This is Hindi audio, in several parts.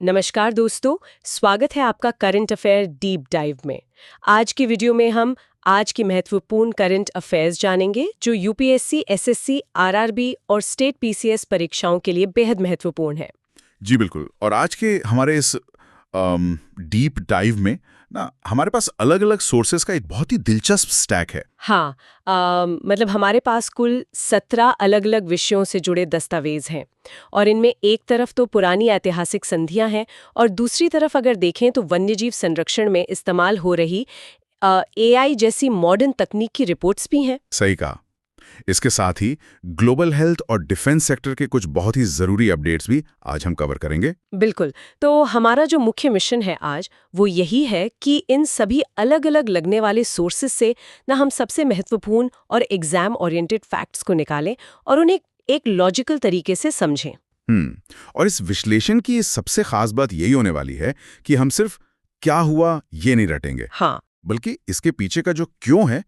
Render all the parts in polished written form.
नमस्कार दोस्तों, स्वागत है आपका करंट अफेयर डीप डाइव में। आज की वीडियो में हम आज की महत्वपूर्ण करंट अफेयर्स जानेंगे जो यूपीएससी, एसएससी, आरआरबी और स्टेट पीसीएस परीक्षाओं के लिए बेहद महत्वपूर्ण है। जी बिल्कुल। और आज के हमारे इस डीप डाइव में ना हमारे पास अलग अलग सोर्सेज का एक बहुत ही दिलचस्प स्टैक है। हाँ, मतलब हमारे पास कुल 17 अलग अलग विषयों से जुड़े दस्तावेज हैं और इनमें एक तरफ तो पुरानी ऐतिहासिक संधियां हैं और दूसरी तरफ अगर देखें तो वन्यजीव संरक्षण में इस्तेमाल हो रही एआई जैसी मॉडर्न तकनीक की रिपोर्ट्स भी हैं। सही कहा। इसके साथ ही ग्लोबल हेल्थ और डिफेंस सेक्टर के कुछ बहुत ही जरूरी अपडेट्स भी आज हम कवर करेंगे। बिल्कुल। तो हमारा जो मुख्य मिशन है आज वो यही है कि इन सभी अलग अलग लगने वाले सोर्सेज से ना हम सबसे महत्वपूर्ण और एग्जाम ओरिएंटेड फैक्ट्स को निकालें और उन्हें एक लॉजिकल तरीके से समझें। और इस विश्लेषण की सबसे खास बात यही होने वाली है कि हम सिर्फ क्या हुआ ये नहीं रटेंगे, हाँ, बल्कि इसके पीछे का जो क्यों है,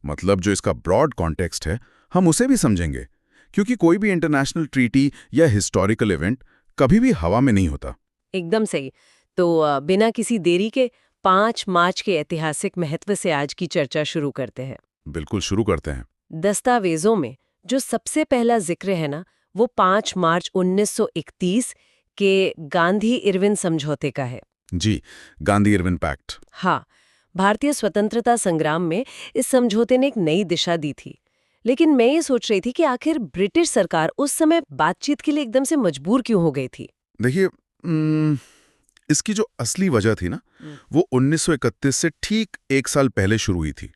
मतलब जो इसका ब्रॉड कॉन्टेक्स्ट है, हम उसे भी समझेंगे। क्योंकि कोई भी इंटरनेशनल ट्रीटी या हिस्टोरिकल इवेंट कभी भी हवा में नहीं होता। एकदम सही। तो बिना किसी देरी के 5 मार्च के ऐतिहासिक महत्व से आज की चर्चा शुरू करते हैं। बिल्कुल, शुरू करते हैं। दस्तावेजों में जो सबसे पहला जिक्र है ना, वो 5 मार्च 1931 के गांधी-इरविन समझौते का है। जी, गांधी-इरविन पैक्ट। हाँ, भारतीय स्वतंत्रता संग्राम में इस समझौते ने एक नई दिशा दी थी। लेकिन मैं ये सोच रही थी कि आखिर ब्रिटिश सरकार उस समय बातचीत के लिए एकदम से मजबूर क्यों हो गई थी? देखिए, इसकी जो असली वजह थी ना, वो 1931 से ठीक एक साल पहले शुरू हुई थी।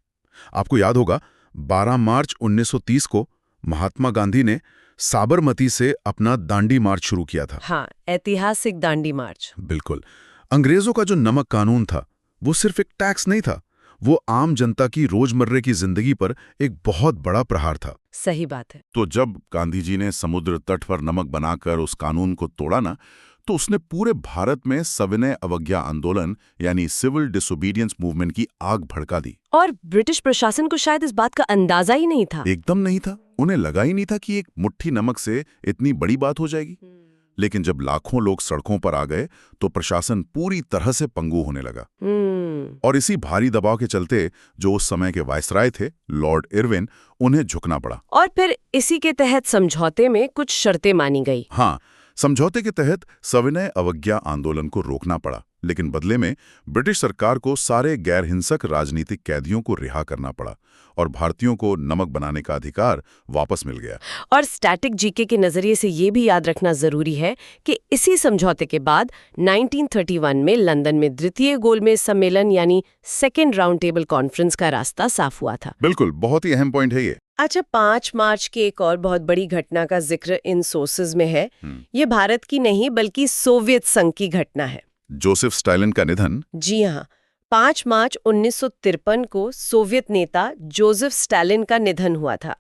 आपको याद होगा, 12 मार्च 1930 को महात्मा गांधी ने साबरमती से अपना दांडी मार्च शुरू किया था। हाँ, ऐतिहासिक दांडी मार्च। बिल्कुल। अंग्रेजों का जो नमक कानून था, वो सिर्फ एक टैक्स नहीं था, वो आम जनता की रोजमर्रे की जिंदगी पर एक बहुत बड़ा प्रहार था। सही बात है। तो जब गांधी जी ने समुद्र तट पर नमक बनाकर उस कानून को तोड़ा ना, तो उसने पूरे भारत में सविनय अवज्ञा आंदोलन यानी सिविल डिसोबीडियंस मूवमेंट की आग भड़का दी। और ब्रिटिश प्रशासन को शायद इस बात का अंदाजा ही नहीं था। एकदम नहीं था। उन्हें लगा ही नहीं था कि एक मुट्ठी नमक से इतनी बड़ी बात हो जाएगी। लेकिन जब लाखों लोग सड़कों पर आ गए तो प्रशासन पूरी तरह से पंगु होने लगा। और इसी भारी दबाव के चलते जो उस समय के वायसराय थे, लॉर्ड इरविन, उन्हें झुकना पड़ा। और फिर इसी के तहत समझौते में कुछ शर्तें मानी गई। हाँ, समझौते के तहत सविनय अवज्ञा आंदोलन को रोकना पड़ा, लेकिन बदले में ब्रिटिश सरकार को सारे गैर हिंसक राजनीतिक कैदियों को रिहा करना पड़ा और भारतीयों को नमक बनाने का अधिकार वापस मिल गया। और स्टैटिक जीके के नजरिए से ये भी याद रखना जरूरी है कि इसी समझौते के बाद 1931 में लंदन में द्वितीय गोलमेज सम्मेलन यानी सेकेंड राउंड टेबल कॉन्फ्रेंस का रास्ता साफ हुआ था। बिल्कुल, बहुत ही अहम पॉइंट है ये। अच्छा, 5 मार्च की एक और बहुत बड़ी घटना का जिक्र इन सोर्सेज में है। ये भारत की नहीं बल्कि सोवियत संघ की घटना है। जोसेफ स्टालिन का निधन। जी हाँ, 5 मार्च 1953 को सोवियत नेता जोसेफ स्टालिन का निधन हुआ था।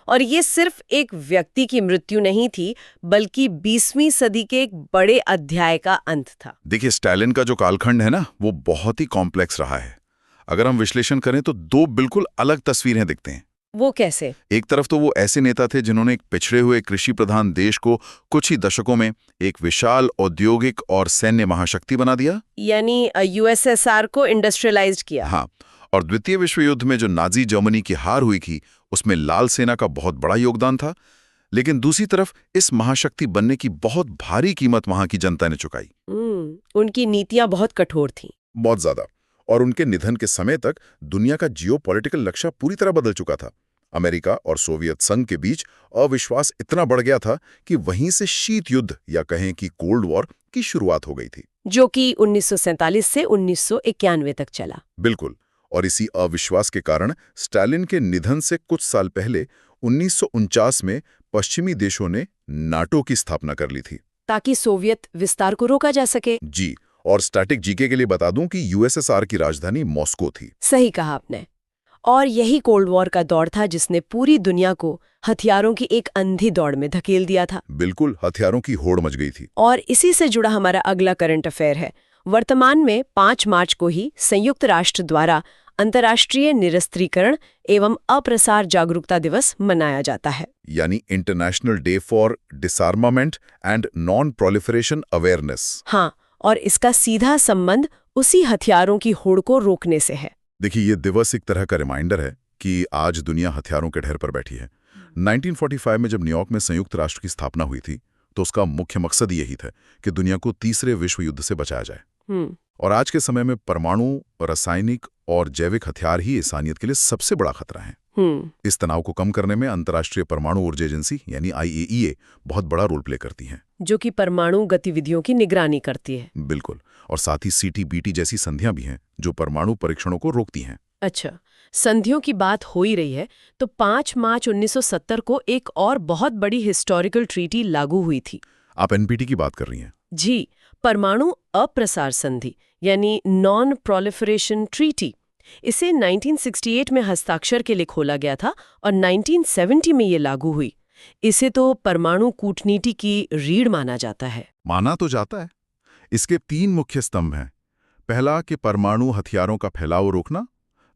और ये सिर्फ एक व्यक्ति की मृत्यु नहीं थी, बल्कि 20वीं सदी के एक बड़े अध्याय का अंत था। देखिए, स्टालिन का जो कालखंड है ना, वो बहुत ही कॉम्प्लेक्स रहा है। अगर हम विश्लेषण करें तो दो बिल्कुल अलग तस्वीरें दिखते हैं। वो कैसे? एक तरफ तो वो ऐसे नेता थे जिन्होंने एक पिछड़े हुए कृषि प्रधान देश को कुछ ही दशकों में एक विशाल औद्योगिक और सैन्य महाशक्ति बना दिया, यानी यूएसएसआर को इंडस्ट्रियलाइज्ड किया। हाँ, और द्वितीय विश्व युद्ध में जो नाजी जर्मनी की हार हुई थी, उसमें लाल सेना का बहुत बड़ा योगदान था। लेकिन दूसरी तरफ इस महाशक्ति बनने की बहुत भारी कीमत वहां की जनता ने चुकाई। उनकी नीतियां बहुत कठोर थीं। बहुत ज्यादा। और उनके निधन के समय तक दुनिया का जियोपॉलिटिकल नक्शा पूरी तरह बदल चुका था। अमेरिका और सोवियत संघ के बीच अविश्वास इतना बढ़ गया था कि वहीं से शीत युद्ध या कहें कि कोल्ड वॉर की शुरुआत हो गई थी, जो कि 1947 से 1991 तक चला। बिल्कुल। और इसी अविश्वास के कारण स्टालिन के निधन से कुछ साल पहले 1949 में पश्चिमी देशों ने नाटो की स्थापना कर ली थी, ताकि सोवियत विस्तार को रोका जा सके। जी। और स्टैटिक जीके के लिए बता दूं कि यूएसएसआर की राजधानी मॉस्को थी। सही कहा आपने। और यही कोल्ड वॉर का दौर था जिसने पूरी दुनिया को हथियारों की एक अंधी दौड़ में धकेल दिया था। बिल्कुल, हथियारों की होड़ मच गई थी। और इसी से जुड़ा हमारा अगला करंट अफेयर है। वर्तमान में 5 मार्च को ही संयुक्त राष्ट्र द्वारा अंतर्राष्ट्रीय निरस्त्रीकरण एवं अप्रसार जागरूकता दिवस मनाया जाता है, यानी international day for डिसआर्मामेंट and non proliferation awareness. हाँ, और इसका सीधा संबंध उसी हथियारों की होड़ को रोकने से है। देखिए, ये दिवस एक तरह का रिमाइंडर है कि आज दुनिया हथियारों के ढेर पर बैठी है। 1945 में जब न्यूयॉर्क में संयुक्त राष्ट्र की स्थापना हुई थी, तो उसका मुख्य मकसद यही था कि दुनिया को तीसरे विश्व युद्ध से बचाया जाए। और आज के समय में परमाणु, रासायनिक और जैविक हथियार ही इंसानियत के लिए सबसे बड़ा खतरा है। इस तनाव को कम करने में अंतर्राष्ट्रीय परमाणु ऊर्जा एजेंसी यानी IAEA बहुत बड़ा रोल प्ले करती है, जो कि परमाणु गतिविधियों की निगरानी करती है। बिल्कुल। और साथ ही CTBT जैसी संधियां भी हैं जो परमाणु परीक्षणों को रोकती हैं। अच्छा, संधियों की बात हो ही रही है तो 5 मार्च 1970 को एक और बहुत बड़ी हिस्टोरिकल ट्रीटी लागू हुई थी। आप NPT की बात कर रही हैं? जी, परमाणु अप्रसार संधि यानी नॉन प्रोलिफरेशन ट्रीटी। इसे 1968 में हस्ताक्षर के लिए खोला गया था और 1970 में ये लागू हुई। इसे तो परमाणु कूटनीति की रीढ़ माना जाता है। माना तो जाता है। इसके 3 मुख्य स्तंभ हैं। पहला कि परमाणु हथियारों का फैलाव रोकना,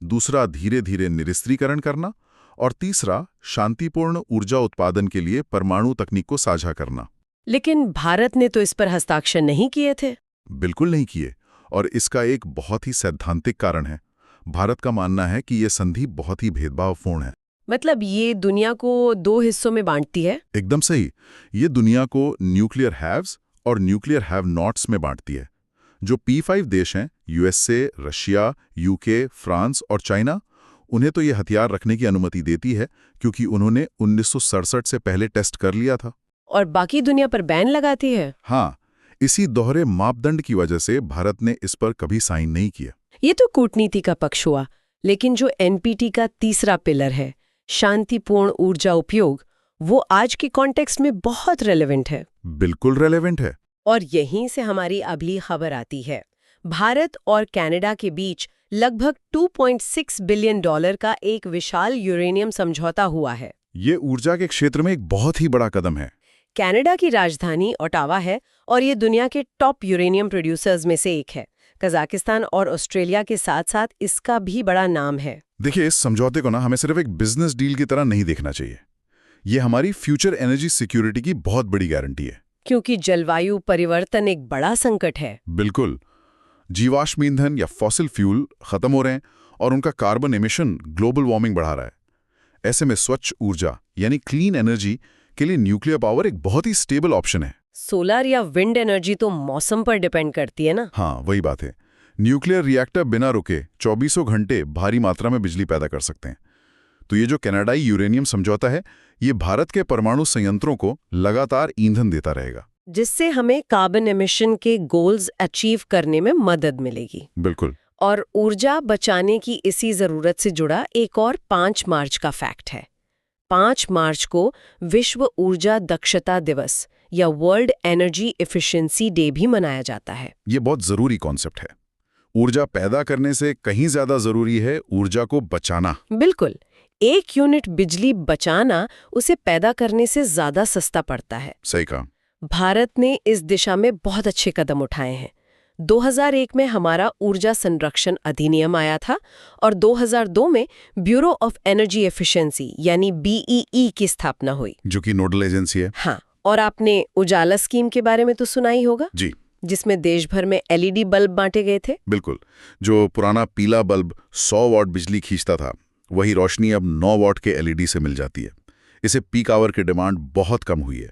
दूसरा धीरे धीरे निरस्त्रीकरण करना, और तीसरा शांतिपूर्ण ऊर्जा उत्पादन के लिए परमाणु तकनीक को साझा करना। लेकिन भारत ने तो इस पर हस्ताक्षर नहीं किए थे। बिल्कुल नहीं किए, और इसका एक बहुत ही सैद्धांतिक कारण है। भारत का मानना है कि यह संधि बहुत ही भेदभावपूर्ण है। मतलब ये दुनिया को 2 हिस्सों में बांटती है। एकदम सही। ये दुनिया को न्यूक्लियर हैव्स और न्यूक्लियर हैव नॉट्स में बांटती है। जो P5 देश हैं, USA, रशिया, UK, फ्रांस और चाइना, उन्हें तो ये हथियार रखने की अनुमति देती है क्योंकि उन्होंने 1967 से पहले टेस्ट कर लिया था। और बाकी दुनिया पर बैन लगाती है। हाँ, इसी दोहरे मापदंड की वजह से भारत ने इस पर कभी साइन नहीं किया। ये तो कूटनीति का पक्ष हुआ, लेकिन जो NPT का तीसरा पिलर है, शांतिपूर्ण ऊर्जा उपयोग, वो आज के कॉन्टेक्स्ट में बहुत रेलेवेंट है। बिल्कुल रेलेवेंट है। और यहीं से हमारी अगली खबर आती है। भारत और कनाडा के बीच लगभग $2.6 बिलियन का एक विशाल यूरेनियम समझौता हुआ है। ये ऊर्जा के क्षेत्र में एक बहुत ही बड़ा कदम है। कनाडा की राजधानी ओटावा है और ये दुनिया के टॉप यूरेनियम प्रोड्यूसर्स में से एक है। कजाकिस्तान और ऑस्ट्रेलिया के साथ साथ इसका भी बड़ा नाम है। देखिए, इस समझौते को हमें सिर्फ एक बिजनेस डील की तरह नहीं देखना चाहिए। ये हमारी फ्यूचर एनर्जी सिक्योरिटी की बहुत बड़ी गारंटी है। क्योंकि जलवायु परिवर्तन एक बड़ा संकट है। बिल्कुल। जीवाश्म ईंधन या फॉसिल फ्यूल खत्म हो रहे हैं और उनका कार्बन एमिशन ग्लोबल वार्मिंग बढ़ा रहा है। ऐसे में स्वच्छ ऊर्जा यानी क्लीन एनर्जी के लिए न्यूक्लियर पावर एक बहुत ही स्टेबल ऑप्शन है। सोलर या विंड एनर्जी तो मौसम पर डिपेंड करती है ना। हाँ, वही बात है। न्यूक्लियर रिएक्टर बिना रुके 24 घंटे भारी मात्रा में बिजली पैदा कर सकते हैं। तो ये जो कनाडाई यूरेनियम समझौता है, ये भारत के परमाणु संयंत्रों को लगातार ईंधन देता रहेगा, जिससे हमें कार्बन एमिशन के गोल्स अचीव करने में मदद मिलेगी। बिल्कुल। और ऊर्जा बचाने की इसी जरूरत से जुड़ा एक और 5 मार्च का फैक्ट है। 5 मार्च को विश्व ऊर्जा दक्षता दिवस या वर्ल्ड एनर्जी एफिशिएंसी डे भी मनाया जाता है। ये बहुत जरूरी कॉन्सेप्ट है। ऊर्जा पैदा करने से कहीं ज्यादा जरूरी है ऊर्जा को बचाना। बिल्कुल। 1 यूनिट बिजली बचाना उसे पैदा करने से ज्यादा सस्ता पड़ता है। सही कहा। भारत ने इस दिशा में बहुत अच्छे कदम उठाए हैं। 2001 में हमारा ऊर्जा संरक्षण अधिनियम आया था और 2002 में ब्यूरो ऑफ एनर्जी एफिशिएंसी यानी BEE की स्थापना हुई, जो कि नोडल एजेंसी है। हाँ, और आपने उजाला स्कीम के बारे में तो सुना ही होगा जी, जिसमें देश भर में LED बल्ब बांटे गए थे। बिल्कुल। जो पुराना पीला बल्ब 100 वॉट बिजली खींचता था, वही रोशनी अब 9 वॉट के LED से मिल जाती है। इसे पीक आवर की डिमांड बहुत कम हुई है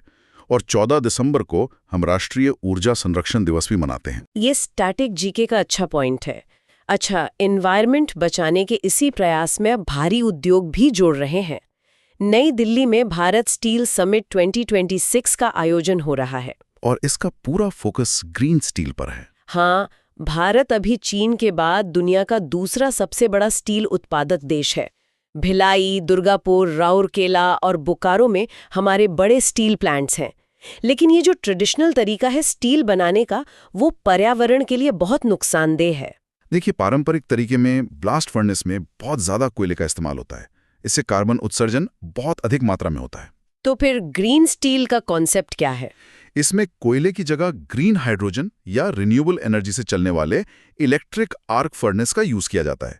और 14 दिसंबर को हम राष्ट्रीय ऊर्जा संरक्षण दिवस भी मनाते हैं। ये स्टैटिक जीके का अच्छा पॉइंट है। अच्छा, एनवायरनमेंट बचाने के इसी प्रयास में अब भारी उद्योग भी जोड़ रहे हैं। नई दिल्ली में भारत स्टील समिट 2026 का आयोजन हो रहा है और इसका पूरा फोकस ग्रीन स्टील पर है। हाँ, भारत अभी चीन के बाद दुनिया का दूसरा सबसे बड़ा स्टील उत्पादक देश है। भिलाई, दुर्गापुर, राउरकेला और बोकारो में हमारे बड़े स्टील प्लांट्स हैं। लेकिन ये जो ट्रेडिशनल तरीका है स्टील बनाने का, वो पर्यावरण के लिए बहुत नुकसानदेह है। देखिए, पारंपरिक तरीके में ब्लास्ट फर्नेस में बहुत ज्यादा कोयले का इस्तेमाल होता है। इससे कार्बन उत्सर्जन बहुत अधिक मात्रा में होता है। तो फिर ग्रीन स्टील का कॉन्सेप्ट क्या है? इसमें कोयले की जगह ग्रीन हाइड्रोजन या रिन्यूएबल एनर्जी से चलने वाले इलेक्ट्रिक आर्क फर्नेस का यूज किया जाता है।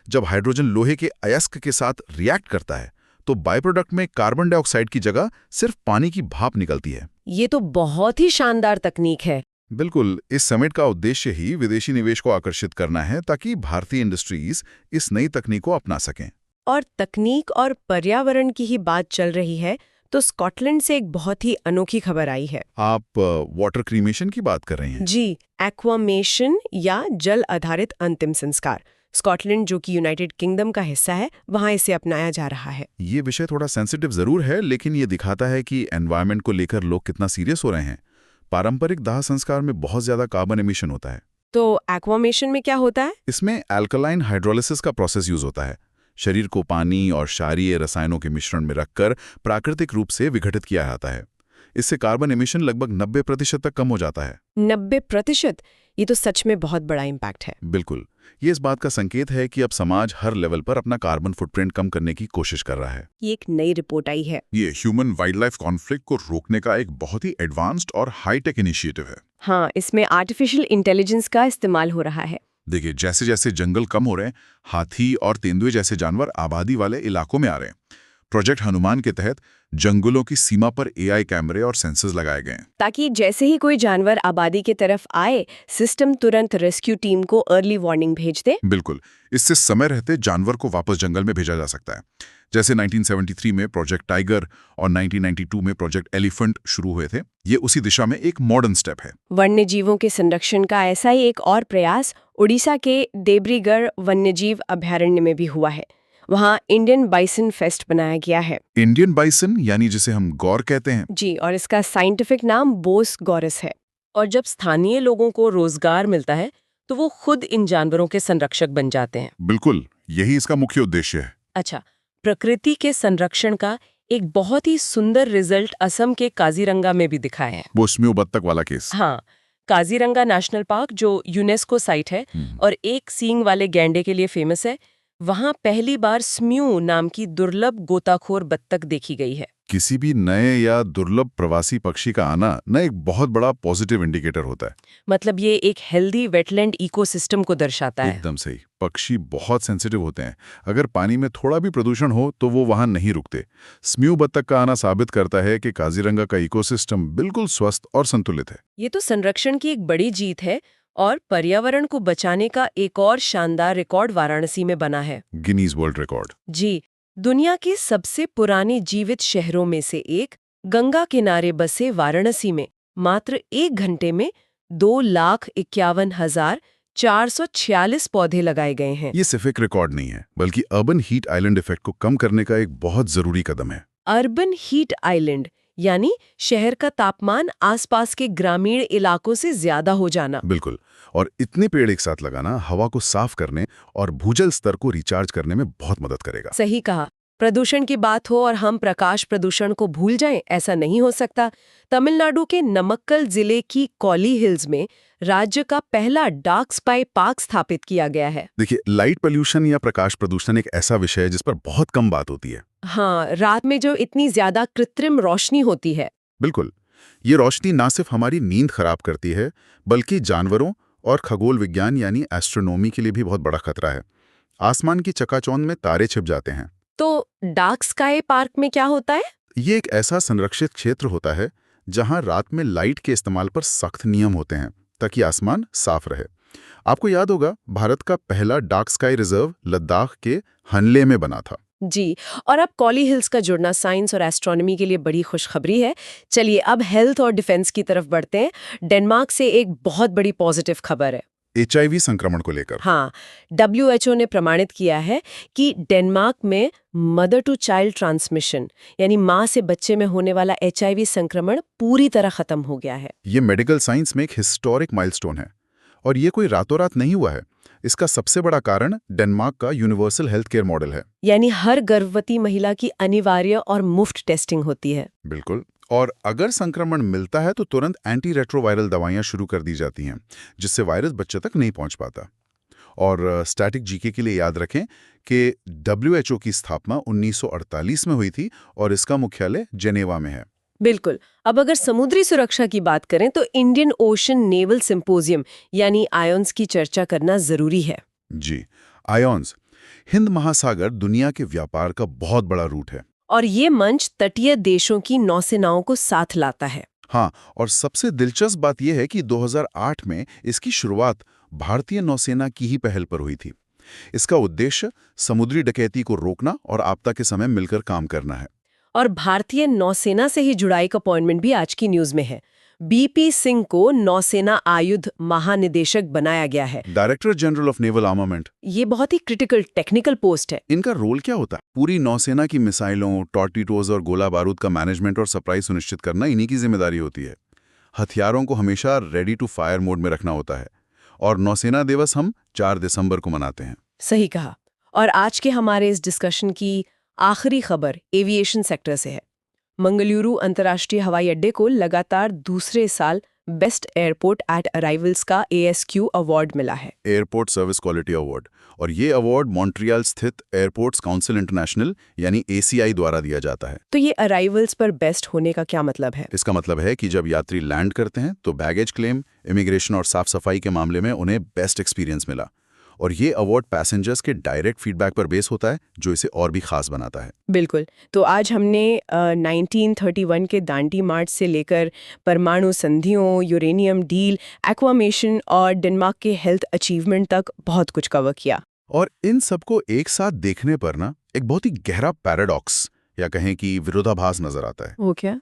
जब हाइड्रोजन लोहे के अयस्क के साथ रिएक्ट करता है तो बाय प्रोडक्ट में कार्बन डाइऑक्साइड की जगह सिर्फ पानी की भाप निकलती है। ये तो बहुत ही शानदार तकनीक है। बिल्कुल, इस समिट का उद्देश्य ही विदेशी निवेश को आकर्षित करना है ताकि भारतीय इंडस्ट्रीज इस नई तकनीक को अपना सकें। और तकनीक और पर्यावरण की ही बात चल रही है तो स्कॉटलैंड से एक बहुत ही अनोखी खबर आई है। आप वाटर क्रीमेशन की बात कर रहे हैं? जी, एक्वामेशन या जल आधारित अंतिम संस्कार। स्कॉटलैंड जो कि यूनाइटेड किंगडम का हिस्सा है, वहां इसे अपनाया जा रहा है। ये विषय थोड़ा सेंसिटिव जरूर है, लेकिन ये दिखाता है कि एनवायरनमेंट को लेकर लोग कितना सीरियस हो रहे हैं। पारंपरिक दाह संस्कार में बहुत ज्यादा कार्बन एमिशन होता है। तो एक्वामेशन में क्या होता है? इसमें एल्कलाइन हाइड्रोलिसिस का प्रोसेस यूज होता है। शरीर को पानी और क्षारीय रसायनों के मिश्रण में रखकर प्राकृतिक रूप से विघटित किया जाता है। इससे कार्बन एमिशन लगभग 90% तक कम हो जाता है। 90%? ये तो सच में बहुत बड़ा इम्पैक्ट है। बिल्कुल, ये इस बात का संकेत है कि अब समाज हर लेवल पर अपना कार्बन फुटप्रिंट कम करने की कोशिश कर रहा है। ये एक नई रिपोर्ट आई है। ये ह्यूमन वाइल्ड लाइफ कॉन्फ्लिक्ट को रोकने का एक बहुत ही एडवांस्ड और हाईटेक इनिशिएटिव है। हाँ, इसमें आर्टिफिशियल इंटेलिजेंस का इस्तेमाल हो रहा है। देखिए, जैसे जैसे जंगल कम हो रहे हैं, हाथी और तेंदुए जैसे जानवर आबादी वाले इलाकों में आ रहे हैं। प्रोजेक्ट हनुमान के तहत जंगलों की सीमा पर एआई कैमरे और सेंसर्स लगाए गए हैं, ताकि जैसे ही कोई जानवर आबादी की तरफ आए, सिस्टम तुरंत रेस्क्यू टीम को अर्ली वार्निंग भेज दे। बिल्कुल, इससे समय रहते जानवर को वापस जंगल में भेजा जा सकता है। जैसे 1973 में प्रोजेक्ट टाइगर और 1992 में प्रोजेक्ट एलिफेंट शुरू हुए थे। ये उसी दिशा में एक मॉडर्न स्टेप है। वन्य जीवों के संरक्षण का ऐसा ही एक और प्रयास उड़ीसा के देब्रीगढ़ वन्यजीव अभयारण्य में भी हुआ है। वहाँ इंडियन बाइसन फेस्ट बनाया गया है। इंडियन बाइसन यानी जिसे हम गौर कहते हैं। जी, और इसका साइंटिफिक नाम बोस गॉरस है। और जब स्थानीय लोगों को रोजगार मिलता है तो वो खुद इन जानवरों के संरक्षक बन जाते हैं। बिल्कुल, यही इसका मुख्य उद्देश्य है। अच्छा, प्रकृति के संरक्षण का एक बहुत ही सुंदर रिजल्ट असम के काजीरंगा में भी दिखा है। वो स्म्यू बत्तख वाला केस। हाँ, काजीरंगा नेशनल पार्क जो यूनेस्को साइट है और एक सींग वाले गैंडे के लिए फेमस है, वहाँ पहली बार स्म्यू नाम की दुर्लभ गोताखोर बत्तख देखी गई है। किसी भी नए या दुर्लभ प्रवासी पक्षी का आना न एक बहुत बड़ा पॉजिटिव इंडिकेटर होता है। मतलब ये एक हेल्दी वेटलैंड इकोसिस्टम को दर्शाता है। एकदम सही। पक्षी बहुत सेंसिटिव होते हैं। अगर पानी में थोड़ा भी प्रदूषण हो तो वो वहां नहीं रुकते। स्म्यू बत्तख का आना साबित करता है कि काजीरंगा का इकोसिस्टम बिल्कुल स्वस्थ और संतुलित है। ये तो संरक्षण की एक बड़ी जीत है और पर्यावरण को बचाने का एक और शानदार रिकॉर्ड वाराणसी में बना है। Guinness world record. जी, दुनिया के सबसे पुराने जीवित शहरों में से एक गंगा किनारे बसे वाराणसी में मात्र 1 घंटे में 2,51,446 पौधे लगाए गए हैं। ये सिर्फ एक रिकॉर्ड नहीं है, बल्कि अर्बन हीट आइलैंड इफेक्ट को कम करने का एक बहुत जरूरी कदम है। अर्बन हीट आइलैंड यानी शहर का तापमान आसपास के ग्रामीण इलाकों से ज्यादा हो जाना। बिल्कुल, और इतने पेड़ एक साथ लगाना हवा को साफ करने और भूजल स्तर को रिचार्ज करने में बहुत मदद करेगा। सही कहा। प्रदूषण की बात हो और हम प्रकाश प्रदूषण को भूल जाएं, ऐसा नहीं हो सकता। तमिलनाडु के नमक्कल जिले की कॉली हिल्स में राज्य का पहला डार्क स्काई पार्क स्थापित किया गया है। देखिए, लाइट पोल्यूशन या प्रकाश प्रदूषण एक ऐसा विषय है जिस पर बहुत कम बात होती है। हाँ, रात में जो इतनी ज्यादा कृत्रिम रोशनी होती है। बिल्कुल, ये रोशनी ना सिर्फ हमारी नींद खराब करती है, बल्कि जानवरों और खगोल विज्ञान यानी एस्ट्रोनॉमी के लिए भी बहुत बड़ा खतरा है। आसमान की चकाचौंध में तारे छिप जाते हैं। तो डार्क स्काई पार्क में क्या होता है? ये एक ऐसा संरक्षित क्षेत्र होता है जहां रात में लाइट के इस्तेमाल पर सख्त नियम होते हैं ताकि आसमान साफ रहे। आपको याद होगा, भारत का पहला डार्क स्काई रिजर्व लद्दाख के हनले में बना था। जी, और अब कॉली हिल्स का जुड़ना साइंस और एस्ट्रोनॉमी के लिए बड़ी खुशखबरी है। चलिए अब हेल्थ और डिफेंस की तरफ बढ़ते हैं। डेनमार्क से एक बहुत बड़ी पॉजिटिव खबर है। HIV संक्रमण को लेकर। हाँ, WHO ने प्रमाणित किया है कि डेनमार्क में मदर टू चाइल्ड ट्रांसमिशन यानी माँ से बच्चे में होने वाला HIV संक्रमण पूरी तरह खत्म हो गया है। ये मेडिकल साइंस में एक हिस्टोरिक माइलस्टोन है और ये कोई रातों रात नहीं हुआ है। इसका सबसे बड़ा कारण डेनमार्क का यूनिवर्सल हेल्थ केयर मॉडल है। यानी हर गर्भवती महिला की अनिवार्य और मुफ्त टेस्टिंग होती है। बिल्कुल, और अगर संक्रमण मिलता है तो तुरंत एंटी रेट्रोवायरल दवाइयां शुरू कर दी जाती हैं, जिससे वायरस बच्चे तक नहीं पहुंच पाता। और स्टैटिक जीके के लिए याद रखें कि WHO की स्थापना 1948 में हुई थी और इसका मुख्यालय जेनेवा में है। बिल्कुल। अब अगर समुद्री सुरक्षा की बात करें तो इंडियन ओशन नेवल सिंपोजियम यानी आयोन्स की चर्चा करना जरूरी है। जी, आयोन्स हिंद महासागर दुनिया के व्यापार का बहुत बड़ा रूट है। और ये मंच तटीय देशों की नौसेनाओं को साथ लाता है। हाँ, और सबसे दिलचस्प बात यह है कि 2008 में इसकी शुरुआत भारतीय नौसेना की ही पहल पर हुई थी। इसका उद्देश्य समुद्री डकैती को रोकना और आपदा के समय मिलकर काम करना है। और भारतीय नौसेना से ही जुड़ा एक अपॉइंटमेंट भी आज की न्यूज में है। बीपी सिंह को नौसेना आयुध महानिदेशक बनाया गया है। Director general of naval armament. ये बहुत ही क्रिटिकल टेक्निकल पोस्ट है। इनका रोल क्या होता है? पूरी नौसेना की मिसाइलों, टॉर्पीडोज और गोला बारूद का मैनेजमेंट और सप्लाई सुनिश्चित करना इन्हीं की जिम्मेदारी होती है। हथियारों को हमेशा रेडी टू फायर मोड में रखना होता है। और नौसेना दिवस हम 4 दिसंबर को मनाते हैं। सही कहा। और आज के हमारे इस डिस्कशन की आखिरी खबर एविएशन सेक्टर से है। मंगलुरु अंतर्राष्ट्रीय हवाई अड्डे को लगातार दूसरे साल बेस्ट एयरपोर्ट एट अराइवल्स का ASQ अवार्ड मिला है। Airport service quality award. और ये अवार्ड मॉन्ट्रियल स्थित एयरपोर्ट्स काउंसिल इंटरनेशनल यानी ACI द्वारा दिया जाता है। तो ये अराइवल्स पर बेस्ट होने का क्या मतलब है? इसका मतलब है कि जब यात्री लैंड करते हैं तो बैगेज क्लेम, इमिग्रेशन और साफ सफाई के मामले में उन्हें बेस्ट एक्सपीरियंस मिला। और ये अवार्ड पैसेंजर्स के डायरेक्ट फीडबैक पर बेस होता है, जो इसे और भी खास बनाता है। बिल्कुल। तो आज हमने 1931 के दांडी मार्च से लेकर परमाणु संधियों, यूरेनियम डील, एक्वामेशन और डेनमार्क के हेल्थ अचीवमेंट तक बहुत कुछ कवर किया। और इन सबको एक साथ देखने पर ना एक बहुत ही गहरा पैराडॉक्स या कहें कि विरोधाभास नजर आता है। वो क्या?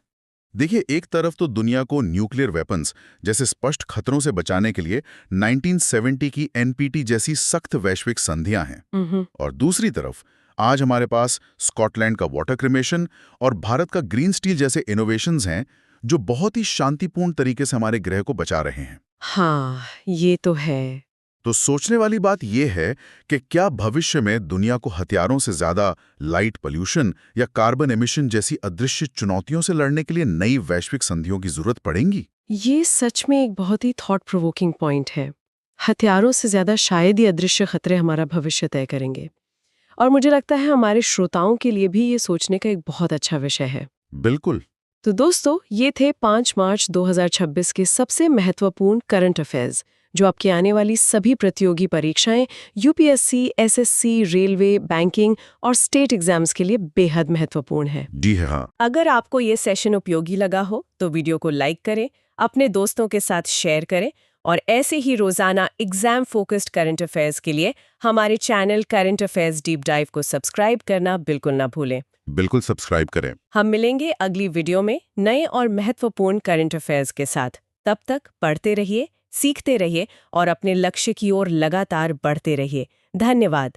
देखिए, एक तरफ तो दुनिया को न्यूक्लियर वेपन्स जैसे स्पष्ट खतरों से बचाने के लिए 1970 की NPT जैसी सख्त वैश्विक संधियां हैं। और दूसरी तरफ आज हमारे पास स्कॉटलैंड का वाटर क्रिमेशन और भारत का ग्रीन स्टील जैसे इनोवेशंस हैं, जो बहुत ही शांतिपूर्ण तरीके से हमारे ग्रह को बचा रहे हैं। हाँ, ये तो है। तो सोचने वाली बात यह है कि क्या भविष्य में दुनिया को हथियारों से ज्यादा लाइट पोल्यूशन या कार्बन एमिशन जैसी अदृश्य चुनौतियों से लड़ने के लिए नई वैश्विक संधियों की जरूरत पड़ेगी? ये सच में एक बहुत ही थॉट प्रोवोकिंग पॉइंट है। हथियारों से ज्यादा शायद ही अदृश्य खतरे हमारा भविष्य तय करेंगे। और मुझे लगता है हमारे श्रोताओं के लिए भी ये सोचने का एक बहुत अच्छा विषय है। बिल्कुल। तो दोस्तों, ये थे 5 मार्च 2026 के सबसे महत्वपूर्ण करंट अफेयर्स, जो आपकी आने वाली सभी प्रतियोगी परीक्षाएं, UPSC, SSC, रेलवे, बैंकिंग और स्टेट एग्जाम्स के लिए बेहद महत्वपूर्ण है। जी हाँ। अगर आपको ये सेशन उपयोगी लगा हो तो वीडियो को लाइक करें, अपने दोस्तों के साथ शेयर करें और ऐसे ही रोजाना एग्जाम फोकस्ड करंट अफेयर्स के लिए हमारे channel current affairs deep dive को सब्सक्राइब करना बिल्कुल ना भूलें। बिल्कुल सब्सक्राइब करें। हम मिलेंगे अगली वीडियो में नए और महत्वपूर्ण करंट अफेयर्स के साथ। तब तक पढ़ते रहिए, सीखते रहिए और अपने लक्ष्य की ओर लगातार बढ़ते रहिए। धन्यवाद।